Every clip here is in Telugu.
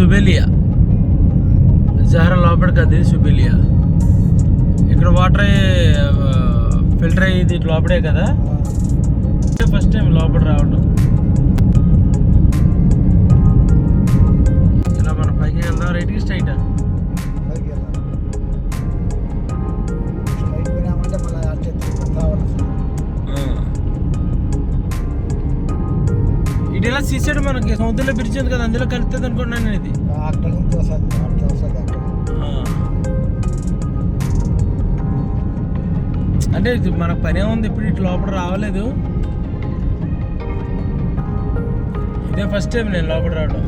సుబెలియా. జహరా లోపలికి అది సుబెలియా. ఇక్కడ వాటర్ ఫిల్టర్ అయ్యేది లోపడే కదా. ఫస్ట్ టైం లోపల రావడం. ఇలా మనం పైకి వెళ్దాం. రైట్కి స్ట్రైట్ ఇటు ఇలా సీసైడ్ మనకి సముద్రంలో బ్రిడ్జ్ ఉంది కదా, అందులో కలుస్తుంది అనుకున్నాను నేను. ఇది అంటే ఇది మనకు పనే ఉంది. ఇప్పుడు ఇటు లోపల రావలేదు. ఇదే ఫస్ట్ టైం నేను లోపల రావడం.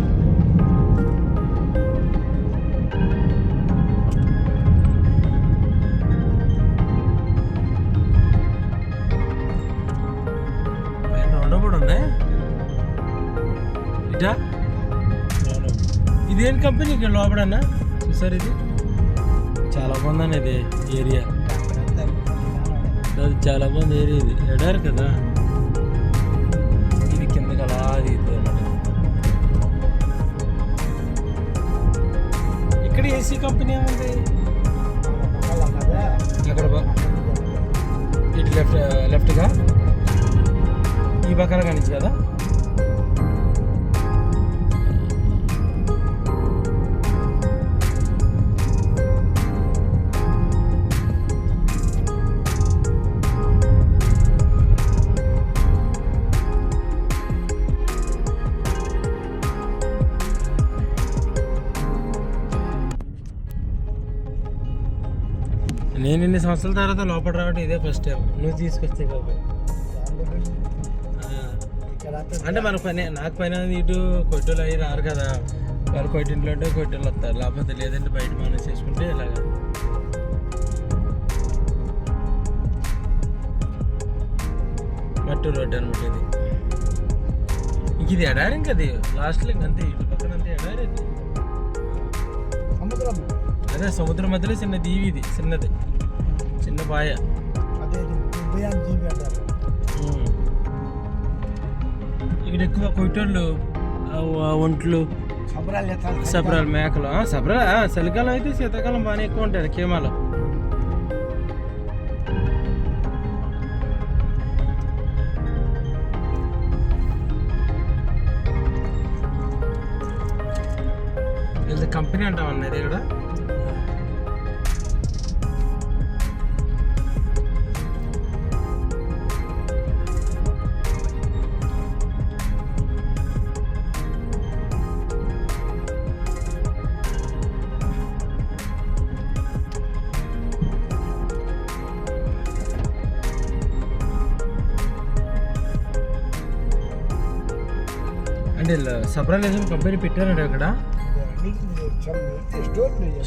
రెండో కూడా ఉంది. ఇటా ఇదేం కంపెనీ ఇక్కడ లోపడన్నా చూసారు? ఇది చాలా బాగుందని ఇది ఏరియా. అది చాలా బాగుంది ఏరియా. ఇది ఎడారు కదా, ఇది కిందకి అలా దిగుతుంది అన్నమాట. ఇక్కడ ఏసీ కంపెనీ ఏముంది అక్కడ. ఇటు లెఫ్ట్గా ఈ పక్కన కానిచ్చు కదా. నేను ఇన్ని సంవత్సరాల తర్వాత లోపల రావడం ఇదే ఫస్ట్ టైం. నువ్వు తీసుకొస్తే కాబట్టి అంటే మన పని, నాకు పని అనేది. ఇటు కొట్టెలు అవి రారు కదా, వాళ్ళు కొట్టింట్లో ఉంటే కొట్టెలు వస్తారు, లేకపోతే లేదంటే బయట మనం చేసుకుంటే ఇలాగా. మట్టు రోడ్డు అనమాట ఇది. ఇంక ఇది ఎడారి. ఇంక అది లాస్ట్లో అంతే, ఇటు పక్కన అంతే ఎడారి. అది సముద్రం. అదే సముద్రం మధ్యలో చిన్న దీవి. ఇది చిన్నది, చిన్న పాయ. ఇక్కడ ఎక్కువ కొట్టోళ్ళు, ఒంట్లు, సబ్రాలు, మేకలు. చలికాలం అయితే శీతాకాలం బాగానే ఎక్కువ ఉంటాయి కేమాలో. ఇది కంపెనీ అంటాం అన్నది ఇక్కడ. అంటే సబ్రాలిజం కంపెనీ పెట్టారంట ఇక్కడ.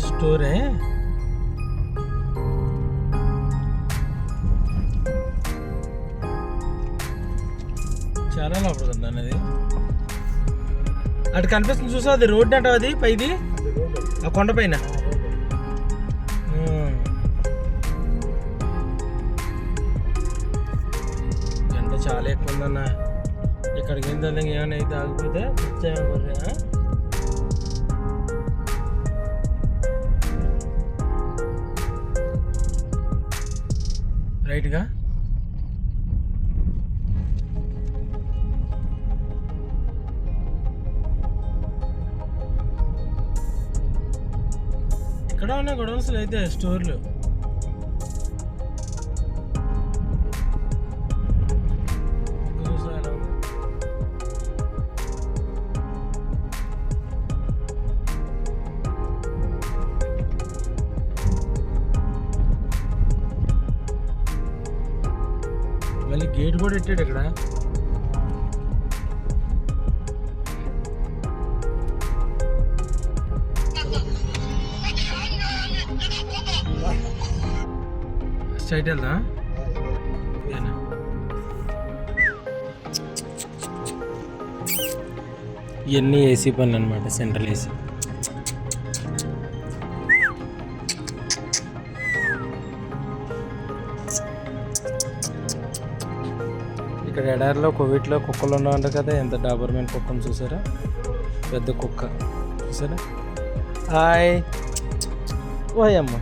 స్టోరే. చాలా లోపల కదా అనేది. అటు కనిపిస్తుంది చూసా, అది రోడ్డు అంటావు. అది పైది ఆ కొండ పైన. ఎండ చాలా ఎక్కువ ఉందన్న. ఇక్కడికి ఏం తెలియదు, ఏమైనా అయితే ఆగిపోతే వచ్చాయనుకోర్రా. రైట్గా ఇక్కడ ఉన్నాయి గొడవన్స్ అయితే స్టోర్లు. మళ్ళీ గేట్ కూడా పెట్టాడు ఇక్కడ. స్ట్రైట్ వెళ్దా? ఇవన్నీ ఏసీ పనులు అనమాట, సెంట్రల్ ఏసీ. ఇక్కడ ఎడారిలో కోవిడ్లో కుక్కలు ఉన్నాయంట కదా. ఎంత డాబర్మెన్ కుక్కను చూసారా, పెద్ద కుక్క. చూసారా హాయ్ ఓయ్ అమ్మ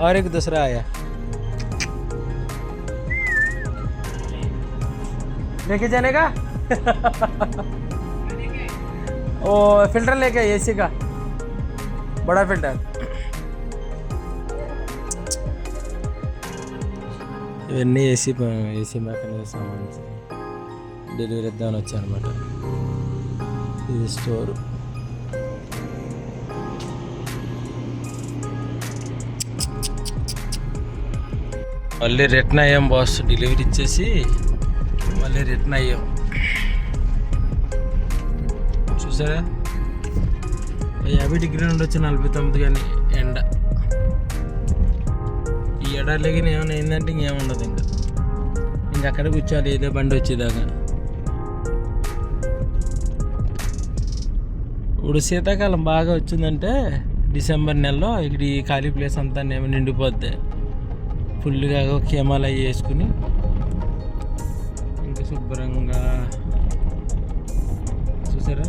और एक दूसरा आया लेके जाने का ओ फिल्टर लेके एसी का बड़ा फिल्टर ఇవన్నీ ఏసీ మెకానిక్ సామాన్ డెలివరీ ఇద్దామని వచ్చానమాట. ఇది స్టోర్. మళ్ళీ రిటర్న్ అయ్యాం బాస్. డెలివరీ ఇచ్చేసి మళ్ళీ రిటర్న్ అయ్యాం. చూసారా 50 డిగ్రీలు ఉండొచ్చు, 49 కానీ ఎండ. ఈ ఎడార్లకి ఏమైనా అయిందంటే ఇంకేముండదు. ఇంకా అక్కడ కూర్చోాలి ఏదో బండి వచ్చేదాకా. ఇప్పుడు శీతాకాలం బాగా వచ్చిందంటే డిసెంబర్ నెలలో ఇక్కడ ఈ ఖాళీ ప్లేస్ అంతా ఏమో నిండిపోద్ది. ఫుల్గా కేమాలు అవి వేసుకుని ఇంకా శుభ్రంగా చూసారా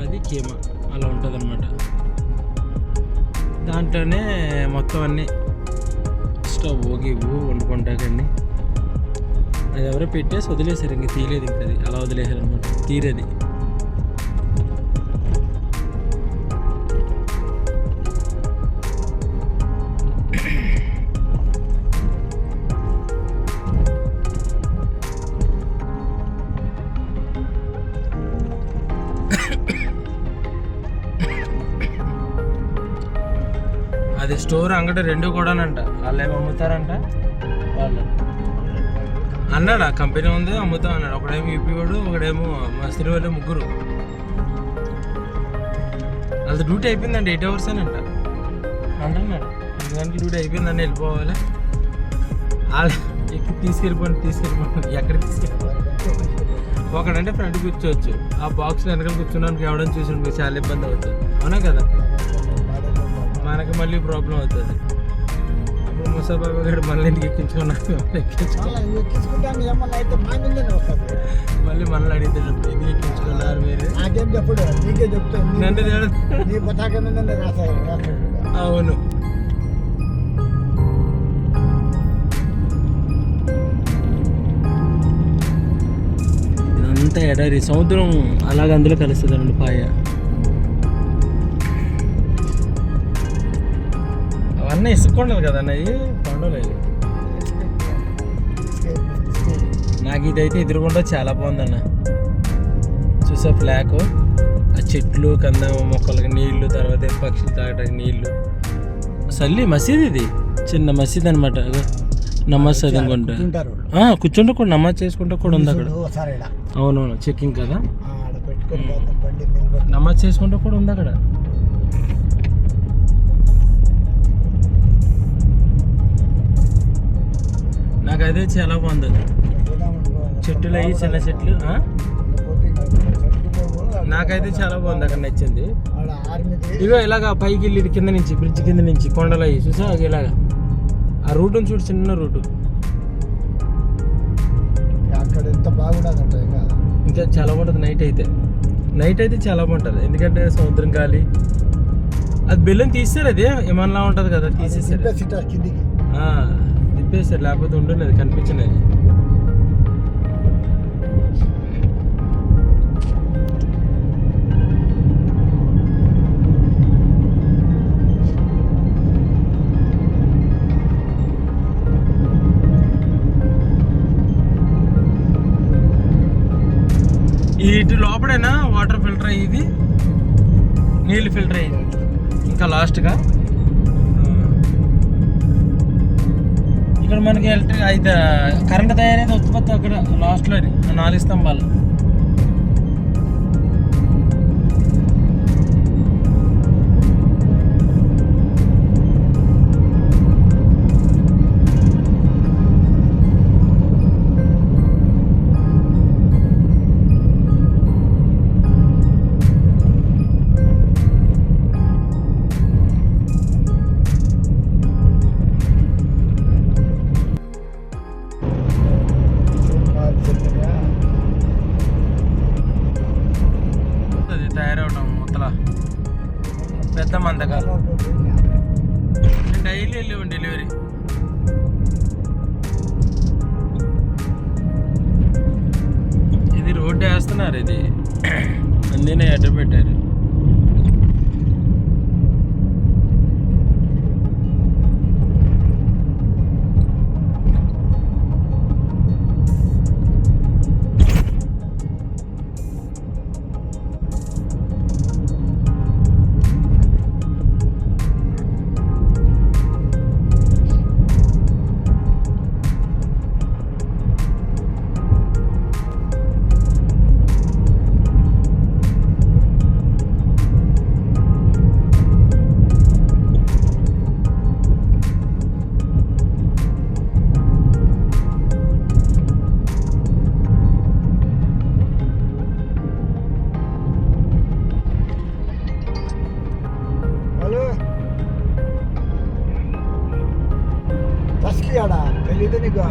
అది కేమా అలా ఉంటుంది అన్నమాట. దాంట్లోనే మొత్తం అన్నీ స్టవ్ గివ్వు వండుకుంటాకండి. అది ఎవరో పెట్టేసి వదిలేసారు, ఇంక తీయలేదు. ఇంక అది అలా వదిలేసారు అనమాట, తీరేది. అది స్టోర్ అంగడి రెండు కూడానంట. వాళ్ళు ఏమో అమ్ముతారంట. వాళ్ళు అన్నాడు ఆ కంపెనీ ఉంది అమ్ముతాం అన్నాడు. ఒకడేమో యూపీ వాడు, ఒకడేమో మస్తీ వాళ్ళు, ముగ్గురు. వాళ్ళది డ్యూటీ అయిపోయిందండి, 8 hours అంట అంటున్నాడు. 2 గంటలు డ్యూటీ అయిపోయిందని వెళ్ళిపోవాలి. వాళ్ళు ఎక్కి తీసుకెళ్ళిపోండి ఎక్కడికి తీసుకెళ్ళిపోవాలి. ఒకడంటే ఫ్రంట్ కూర్చోవచ్చు, ఆ బాక్స్ వెనకాల కూర్చున్నానికి ఎవడని చూసి చాలా ఇబ్బంది అవుతుంది. అవునా కదా, మనకి మళ్ళీ ప్రాబ్లం అవుతుంది. ఇప్పుడు ముసాబాబు గారు మళ్ళీ ఇంటికి ఎక్కించుకున్నాను, మళ్ళీ మనల్ని అడిగితే ఎందుకు ఎక్కించుకున్నారు మీరు? అవును. ఇదంతా ఎడారి, సముద్రం అలాగ అందులో కలుస్తుంది అండి పాయ. అవన్నీ ఇసుకుండాలి కదా అన్నయ్యి, పండుగలు. నాకు ఇదైతే ఎదురుగుండా చాలా బాగుందన్న. చూసా ఫ్లాక్, ఆ చెట్లు కంద మొక్కలకి నీళ్లు, తర్వాత పక్షులు తాగడానికి నీళ్లు. సల్లి మసీద్, ఇది చిన్న మసీద్ అనమాట. నమాజ్ చదువుకుంటా కూర్చుంటే కూడా నమాజ్ చేసుకుంటా కూడా ఉంది అక్కడ. అవునవును, చెక్కింగ్ కదా, నమాజ్ చేసుకుంటా కూడా ఉంది అక్కడ. నాకు అదే చాలా బాగుంది. చెట్లు అయ్యి చిన్న చెట్లు, నాకైతే చాలా బాగుంది, అక్కడ నచ్చింది. ఇగో ఇలాగా పైకి వెళ్ళి కింద నుంచి, బ్రిడ్జ్ కింద నుంచి కొండలు అయ్యి చూసా ఇలాగా. ఆ రూట్ని చూడు, చిన్న రూటు. అక్కడ ఎంత బాగుంటుంది, ఇంకా చాలా బాగుంటుంది. నైట్ అయితే చాలా బాగుంటుంది, ఎందుకంటే సముద్రం గాలి. అది బెల్లం తీస్తారు, అది ఏమన్నా ఉంటుంది కదా, తీసేసారు, తిప్పేసారు. లేకపోతే ఉండలేదు, కనిపించలేదు. ఇటు లోపడైనా వాటర్ ఫిల్టర్ అయ్యేది, నీళ్ళు ఫిల్టర్ అయ్యేది ఇంకా లాస్ట్గా. ఇక్కడ మనకి ఎలక్ట్రిక్ అయితే కరెంట్ తయారైతే ఉత్పత్తి అక్కడ లాస్ట్లోని 4 స్తంభాలు. పెద్ద మందకాలు డైలీ వెళ్ళేవాడి డెలివరీ. ఇది రోడ్డు వేస్తున్నారు, ఇది అన్నీ అడ్డ పెట్టారు. Taskiada, తెలియదు నీకు.